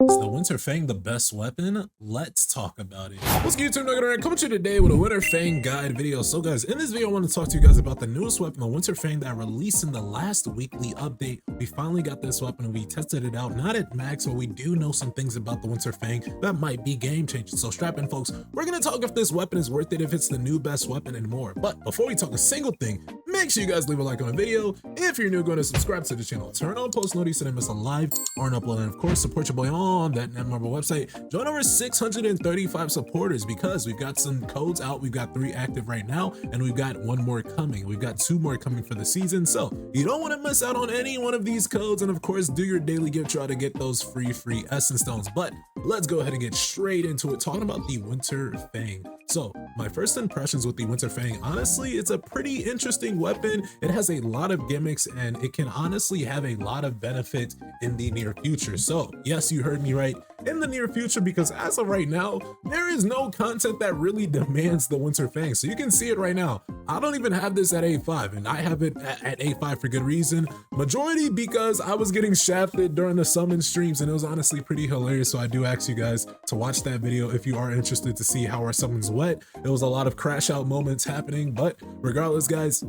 Is the Winter Fang the best weapon? Let's talk about it. What's good, YouTube? NoGoodEman coming to you today with a Winter Fang guide video. So guys, in this video I want to talk to you guys about the newest weapon, the Winter Fang, that released in the last weekly update. We finally got this weapon and we tested it out, not at max, but we do know some things about the Winter Fang that might be game changing. So strap in, folks. We're gonna talk if this weapon is worth it, if it's the new best weapon, and more. But before we talk a single thing, make sure you guys leave a like on the video. If you're new, go to subscribe to the channel, turn on post notifications so you don't miss a live or an upload, and of course support your boy on that Netmarble website. Join over 635 supporters because we've got some codes out. We've got 3 active right now, and we've got 1 more coming. We've got 2 more coming for the season, so you don't want to miss out on any one of these codes. And of course, do your daily gift try to get those free essence stones. But let's go ahead and get straight into it, talking about the Winter Fang. So my first impressions with the Winter Fang, honestly, it's a pretty interesting weapon. It has a lot of gimmicks and it can honestly have a lot of benefit in the near future. So yes, you heard me right, in the near future, because as of right now, there is no content that really demands the Winter Fang. So you can see it right now. I don't even have this at A5, and I have it at A5 for good reason. Majority because I was getting shafted during the summon streams and it was honestly pretty hilarious. So I do ask you guys to watch that video if you are interested to see how our summons wet. It was a lot of crash out moments happening, but regardless, guys,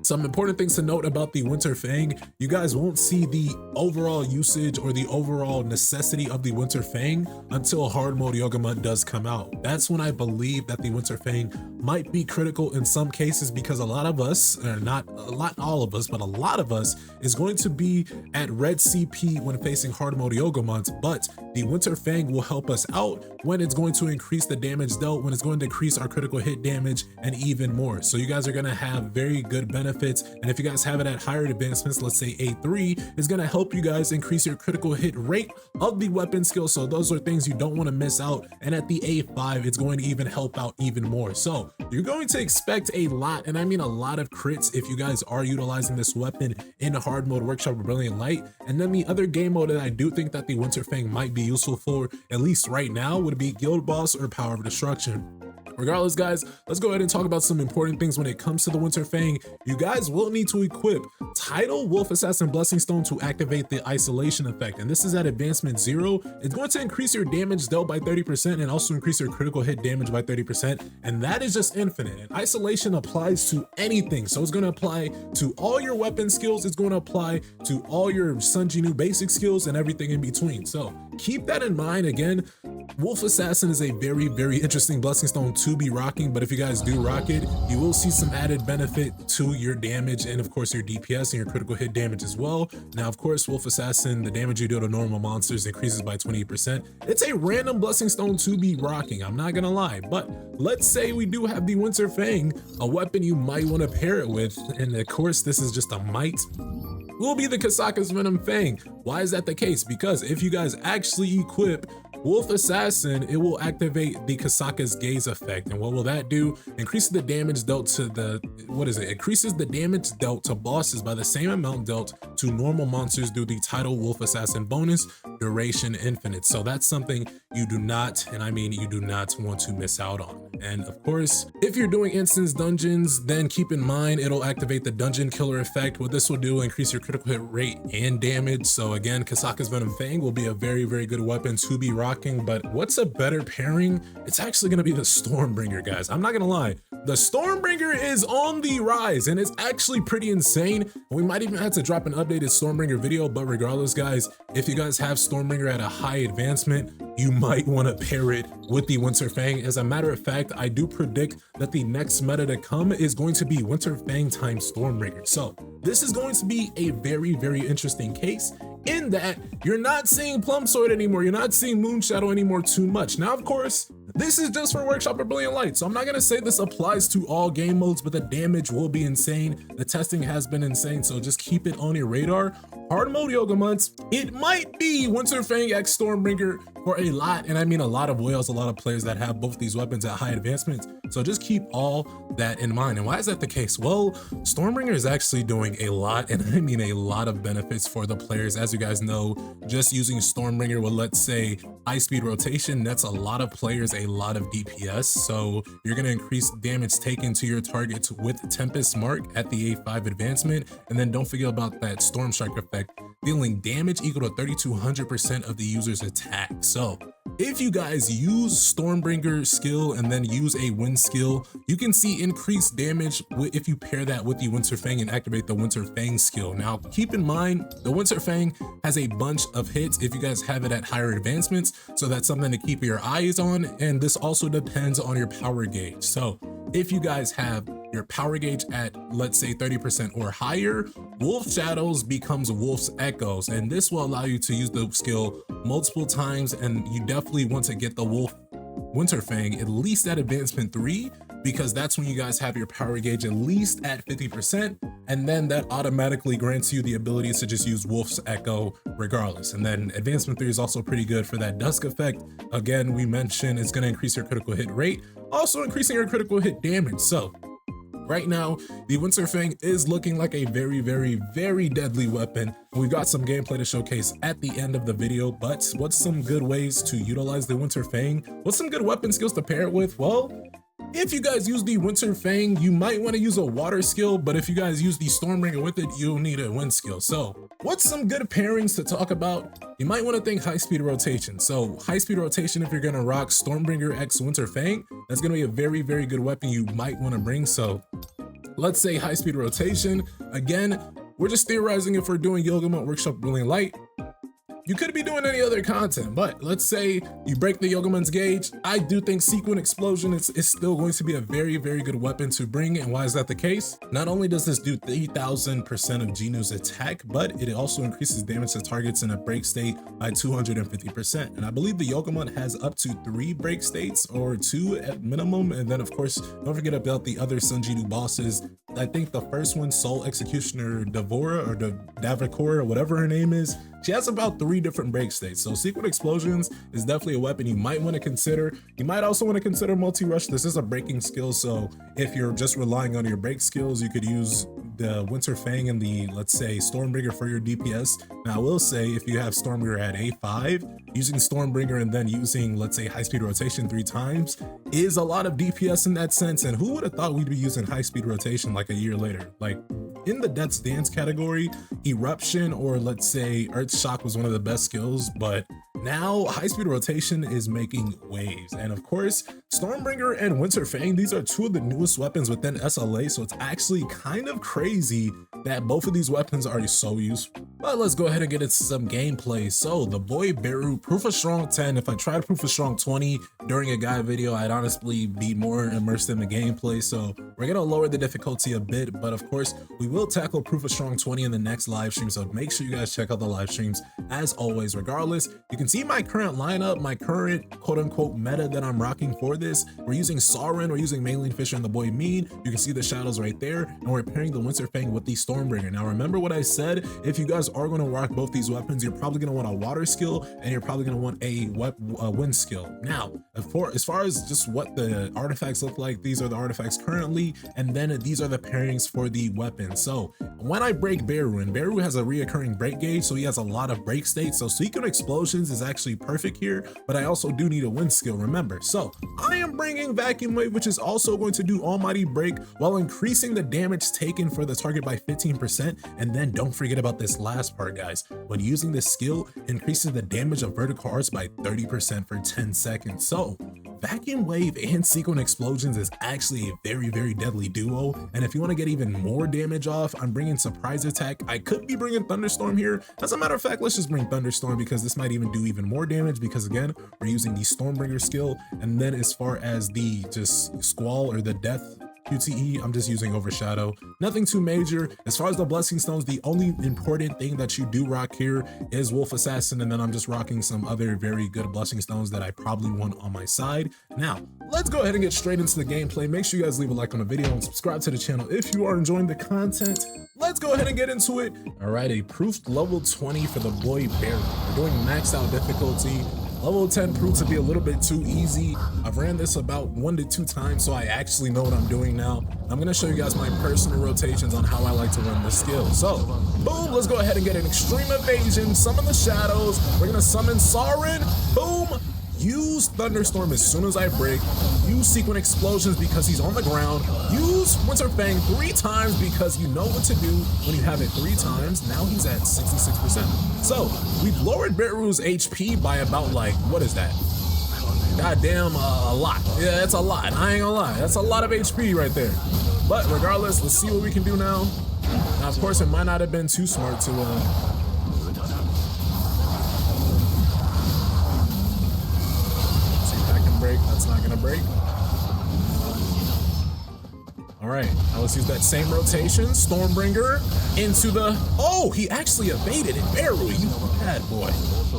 some important things to note about the Winter Fang: you guys won't see the overall usage or the overall necessity of the Winter Fang until hard mode NoGoodEman does come out. That's when I believe that the Winter Fang might be critical in some cases, because a lot of us, or not all of us, but a lot of us, is going to be at red CP when facing hard mode NoGoodEman, but the Winter Fang will help us out when it's going to increase the damage dealt, when it's going to increase our critical hit damage, and even more. So you guys are going to have very good benefits. And if you guys have it at higher advancements, let's say A3, is going to help you guys increase your critical hit rate of the weapon skill. So those are things you don't want to miss out. And at the A5, it's going to even help out even more. So you're going to expect a lot, and I mean a lot of crits, if you guys are utilizing this weapon in hard mode Workshop of Brilliant Light. And then the other game mode that I do think that the Winter Fang might be useful for, at least right now, would be Guild Boss or Power of Destruction. Regardless, guys, let's go ahead and talk about some important things when it comes to the Winter Fang. You guys will need to equip Tidal Wolf Assassin Blessing Stone to activate the isolation effect, and this is at advancement 0. It's going to increase your damage dealt by 30% and also increase your critical hit damage by 30%, and that is just infinite. And isolation applies to anything, so it's going to apply to all your weapon skills, it's going to apply to all your Sunjinu basic skills and everything in between. So keep that in mind. Again, Wolf Assassin is a very interesting blessing stone to be rocking, but if you guys do rock it, you will see some added benefit to your damage and of course your DPS and your critical hit damage as well. Now, of course, Wolf Assassin, the damage you do to normal monsters increases by 20%. It's a random blessing stone to be rocking, I'm not gonna lie. But let's say we do have the Winter Fang, a weapon you might want to pair it with, and of course this is just a might, will be the Kasaka's Venom Fang. Why is that the case? Because if you guys actually equip Wolf Assassin, it will activate the Kasaka's Gaze effect. And what will that do? Increases the damage dealt to increases the damage dealt to bosses by the same amount dealt to normal monsters through the Tidal Wolf Assassin bonus, duration infinite. So that's something you do not, and I mean you do not, want to miss out on. And of course, if you're doing instance dungeons, then keep in mind it'll activate the dungeon killer effect. What this will do, increase your critical hit rate and damage. So again, Kasaka's Venom Fang will be a very good weapon to be rocking. But what's a better pairing? It's actually going to be the Stormbringer, guys. I'm not gonna lie, the Stormbringer is on the rise and it's actually pretty insane. We might even have to drop an updated Stormbringer video, but regardless, guys, if you guys have Stormbringer at a high advancement, you might want to pair it with the Winter Fang. As a matter of fact, I do predict that the next meta to come is going to be Winter Fang times Stormbringer. So this is going to be a very interesting case, in that you're not seeing Plum Sword anymore, you're not seeing Moonshadow anymore too much. Now, of course, this is just for Workshop of Brilliant Light, so I'm not gonna say this applies to all game modes, but the damage will be insane. The testing has been insane, so just keep it on your radar. Hard mode NoGoodEman, it might be Winter Fang X Stormbringer for a lot, and I mean a lot of whales, a lot of players that have both these weapons at high advancements. So just keep all that in mind. And why is that the case? Well, Stormbringer is actually doing a lot, and I mean a lot of benefits for the players. As you guys know, just using Stormbringer with, let's say, high speed rotation nets a lot of players a lot of DPS, so you're going to increase damage taken to your targets with Tempest Mark at the A5 advancement, and then don't forget about that Storm Strike effect, dealing damage equal to 3200% of the user's attack. So if you guys use Stormbringer skill and then use a wind skill, you can see increased damage if you pair that with the Winter Fang and activate the Winter Fang skill. Now, keep in mind, the Winter Fang has a bunch of hits if you guys have it at higher advancements, so that's something to keep your eyes on, and this also depends on your power gauge. So if you guys have your power gauge at, let's say, 30% or higher, Wolf Shadows becomes Wolf's Echoes, and this will allow you to use the skill multiple times, and you definitely want to get the Winter Fang at least at advancement 3, because that's when you guys have your power gauge at least at 50%, and then that automatically grants you the ability to just use Wolf's Echo regardless. And then advancement 3 is also pretty good for that Dusk effect. Again, we mentioned it's going to increase your critical hit rate, also increasing your critical hit damage. So right now, the Winter Fang is looking like a very, very, very deadly weapon. We've got some gameplay to showcase at the end of the video, but what's some good ways to utilize the Winter Fang? What's some good weapon skills to pair it with? Well, if you guys use the Winter Fang, you might want to use a water skill, but if you guys use the Stormbringer with it, you'll need a wind skill. So what's some good pairings to talk about? You might want to think high speed rotation. So high speed rotation, if you're going to rock Stormbringer x Winter Fang, that's going to be a very, very good weapon you might want to bring. So let's say high speed rotation. Again, we're just theorizing if we're doing Yogamon Workshop Brilliant Light. You could be doing any other content, but let's say you break the Yogamon's gauge. I do think Sequin Explosion is still going to be a very, very good weapon to bring. And why is that the case? Not only does this do 3000% of Genu's attack, but it also increases damage to targets in a break state by 250%. And I believe the Yogamon has up to 3 break states, or 2 at minimum. And then of course, don't forget about the other Sun Genu bosses. I think the first one, Soul Executioner Devora or Davakor or whatever her name is, she has about 3 different break states. So Secret Explosions is definitely a weapon you might want to consider. You might also want to consider multi-rush. This is a breaking skill, so if you're just relying on your break skills, you could use the Winter Fang and the, let's say, Stormbringer for your DPS. Now I will say, if you have Stormbringer at A5, using Stormbringer and then using, let's say, high speed rotation 3 times is a lot of DPS in that sense. And who would have thought we'd be using high speed rotation like a year later? Like in the Death's Dance category, Eruption or let's say Earth Shock was one of the best skills, but now high speed rotation is making waves. And of course, Stormbringer and Winter Fang, these are 2 of the newest weapons within SLA, so it's actually kind of crazy that both of these weapons are so useful. But let's go ahead and get into some gameplay. So the boy Beru, Proof of Strong 10. If I tried Proof of Strong 20 during a guide video, I'd honestly be more immersed in the gameplay. So we're gonna lower the difficulty a bit, but of course we will tackle Proof of Strong 20 in the next live stream. So make sure you guys check out the live streams. As always, regardless, you can see my current lineup, my current quote unquote meta that I'm rocking for this. We're using Sauron, we're using Maylene Fisher and the boy Mean. You can see the shadows right there, and we're pairing the Winter Fang with the Stormbringer. Now remember what I said, if you guys are going to rock both these weapons, you're probably going to want a water skill and you're probably going to want a wind skill. Now, as far as just what the artifacts look like, these are the artifacts currently, and then these are the pairings for the weapons. So when I break Beru, and Beru has a reoccurring break gauge, so he has a lot of break states, so Secret Explosions is actually perfect here, but I also do need a wind skill, remember. So I am bringing Vacuum Wave, which is also going to do Almighty Break while increasing the damage taken for the target by 15%. And then don't forget about this last part, guys. When using this skill, increases the damage of vertical arts by 30% for 10 seconds. So Vacuum Wave and Sequin Explosions is actually a very, very deadly duo. And if you want to get even more damage off, I'm bringing Surprise Attack. I could be bringing Thunderstorm here. As a matter of fact, let's just bring Thunderstorm because this might even do even more damage, because again, we're using the Stormbringer skill. And then as far as the just Squall or the Death QTE, I'm just using Overshadow. Nothing too major. As far as the Blessing Stones, the only important thing that you do rock here is Wolf Assassin, and then I'm just rocking some other very good Blessing Stones that I probably want on my side. Now, let's go ahead and get straight into the gameplay. Make sure you guys leave a like on the video and subscribe to the channel if you are enjoying the content. Let's go ahead and get into it. All right, a proofed level 20 for the boy Bear. We're doing maxed out difficulty. Level 10 proved to be a little bit too easy. I've ran this about 1 to 2 times, so I actually know what I'm doing now. I'm gonna show you guys my personal rotations on how I like to run this skill. So, boom, let's go ahead and get an Extreme Evasion, summon the shadows. We're gonna summon Sauron, boom. use Thunderstorm as soon as I break, use Sequent Explosions because he's on the ground, use Winter Fang 3 times because you know what to do when you have it 3 times. Now he's at 66%. So we've lowered Beru's HP by about like, what is that? Goddamn, a lot. Yeah, that's a lot. I ain't gonna lie. That's a lot of HP right there. But regardless, let's see what we can do now. Now, of course, it might not have been too smart to see if that can break. That's not gonna break. All right, now let's use that same rotation. Stormbringer into the, oh, he actually evaded it. Beru, you bad boy.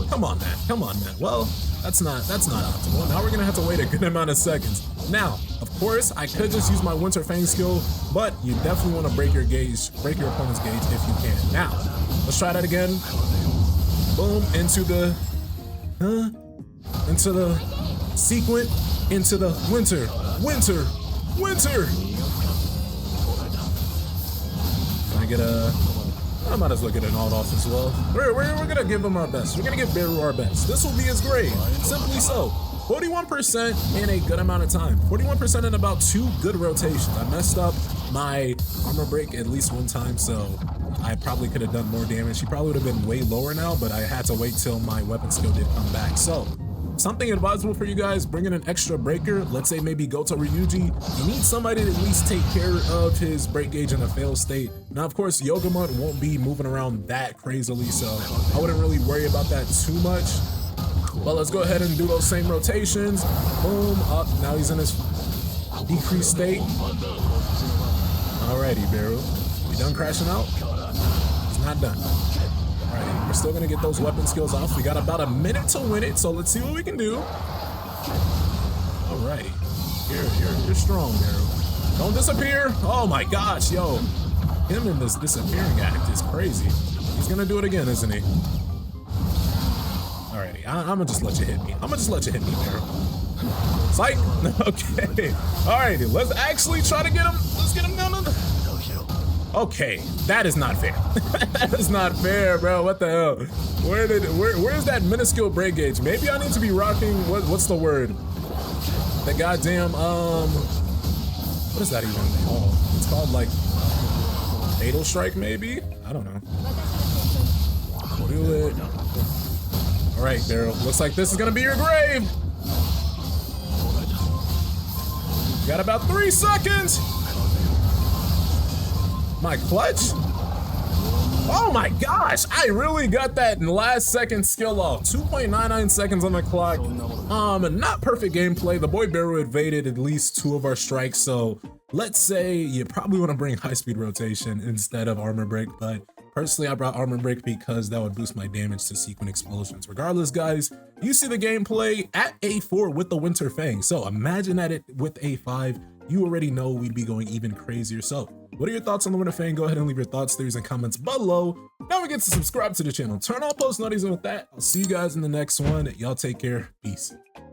Come on, man. Come on, man. Well, that's not optimal. Now we're gonna have to wait a good amount of seconds. Now, of course, I could just use my Winter Fang skill, but you definitely want to break your opponent's gauge if you can. Now, let's try that again. Boom, into the Sequent, into the Winter. Can I get a, I might as well get an alt off as well. We're gonna give him our best. We're gonna give Beru our best. This will be his grade, simply so. 41% in a good amount of time. 41% in about 2 good rotations. I messed up my armor break at least 1 time, so I probably could have done more damage. He probably would have been way lower now, but I had to wait till my weapon skill did come back. So something advisable for you guys, bring in an extra breaker. Let's say maybe Goto Ryuji. You need somebody to at least take care of his break gauge in a failed state. Now, of course, NoGoodEman won't be moving around that crazily, so I wouldn't really worry about that too much. But let's go ahead and do those same rotations. Boom, up. Now he's in his decreased state. Alrighty, Beru. You done crashing out? He's not done. Alrighty, we're still gonna get those weapon skills off. We got about a minute to win it, so let's see what we can do. Alrighty. You're strong, Beru. Don't disappear. Oh my gosh, yo. Him in this disappearing act is crazy. He's gonna do it again, isn't he? Alrighty, I'm gonna just let you hit me. Beru. Psych. Okay. Alrighty, let's actually try to get him. Let's get him down to the... Okay, that is not fair. That is not fair, bro. What the hell? Where's that minuscule break gauge? Maybe I need to be rocking, what's the word? The goddamn, what is that even called? It's called like Fatal Strike, maybe? I don't know. Do it. All right, Beru. Looks like this is gonna be your grave. Got about 3 seconds. My clutch? Oh my gosh, I really got that last second skill off. 2.99 seconds on the clock. Not perfect gameplay. The boy Beru evaded at least 2 of our strikes, so let's say you probably want to bring high speed rotation instead of armor break, but personally I brought armor break because that would boost my damage to Sequent Explosions. Regardless, guys, you see the gameplay at A4 with the Winter Fang, so imagine at it with A5. You already know we'd be going even crazier. So what are your thoughts on the Winter Fang? Go ahead and leave your thoughts, theories, and comments below. Don't forget to subscribe to the channel. Turn on post notifications. And with that, I'll see you guys in the next one. Y'all take care. Peace.